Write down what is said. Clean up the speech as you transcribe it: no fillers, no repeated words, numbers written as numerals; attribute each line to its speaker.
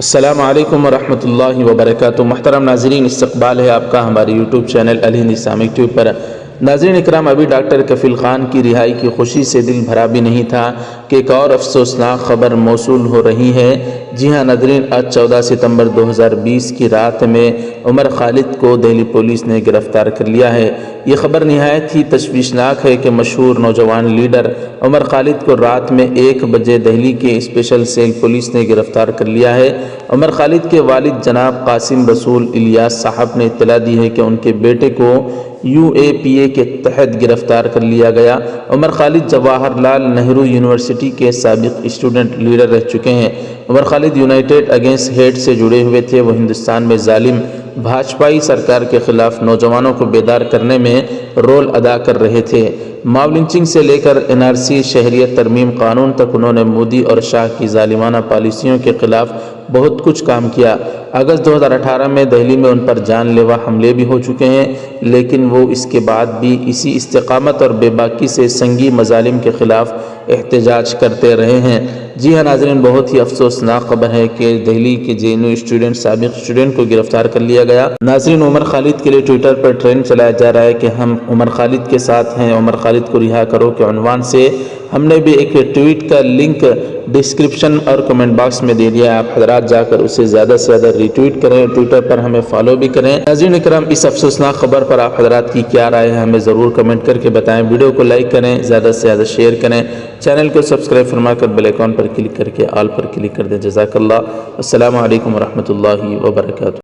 Speaker 1: السلام علیکم ورحمۃ اللہ وبرکاتہ۔ محترم ناظرین، استقبال ہے آپ کا ہمارے یوٹیوب چینل الہند اسلامک ٹیوب پر۔ ناظرین اکرام، ابھی ڈاکٹر کفیل خان کی رہائی کی خوشی سے دل بھرا بھی نہیں تھا کہ ایک اور افسوسناک خبر موصول ہو رہی ہے۔ جی ہاں ناظرین، آج 14 ستمبر 2020 کی رات میں عمر خالد کو دہلی پولیس نے گرفتار کر لیا ہے۔ یہ خبر نہایت ہی تشویشناک ہے کہ مشہور نوجوان لیڈر عمر خالد کو رات میں 1 بجے دہلی کے اسپیشل سیل پولیس نے گرفتار کر لیا ہے۔ عمر خالد کے والد جناب قاسم رسول الیاس صاحب نے اطلاع دی ہے کہ ان کے بیٹے کو UAPA کے تحت گرفتار کر لیا گیا۔ عمر خالد جواہر لال نہرو یونیورسٹی کے سابق اسٹوڈنٹ لیڈر رہ چکے ہیں۔ Umar Khalid United against heat سے جڑے ہوئے تھے۔ وہ ہندوستان میں ظالم بھاجپائی سرکار کے خلاف نوجوانوں کو بیدار کرنے میں رول ادا کر رہے تھے۔ ماب لنچنگ سے لے کر NRC شہریت ترمیم قانون تک انہوں نے مودی اور شاہ کی ظالمانہ پالیسیوں کے خلاف بہت کچھ کام کیا۔ اگست 2018 میں دہلی میں ان پر جان لیوا حملے بھی ہو چکے ہیں، لیکن وہ اس کے بعد بھی اسی استقامت اور بے باکی سے سنگی مظالم کے خلاف احتجاج کرتے رہے ہیں۔ جی ہاں ناظرین، بہت ہی افسوسناک خبر ہے کہ دہلی کے JNU اسٹوڈنٹ سابق اسٹوڈنٹ کو گرفتار کر لیا گیا۔ ناظرین، عمر خالد کے لیے ٹویٹر پر ٹرینڈ چلایا جا رہا ہے کہ ہم عمر خالد کے ساتھ ہیں، عمر خالد کو رہا کرو کے عنوان سے ہم نے بھی ایک ٹویٹ کا لنک ڈسکرپشن اور کمنٹ باکس میں دے دیا ہے۔ آپ حضرات جا کر اسے زیادہ سے زیادہ ری ٹویٹ کریں، ٹویٹر پر ہمیں فالو بھی کریں۔ ناظرین اکرام، اس افسوسناک خبر پر آپ حضرات کی کیا رائے ہے ہمیں ضرور کمنٹ کر کے بتائیں۔ ویڈیو کو لائک کریں، زیادہ سے زیادہ شیئر کریں، چینل کو سبسکرائب فرما کر بیل آئیکن پر کلک کر کے آل پر کلک کر دیں۔ جزاک اللہ۔ السلام علیکم ورحمۃ اللہ وبرکاتہ۔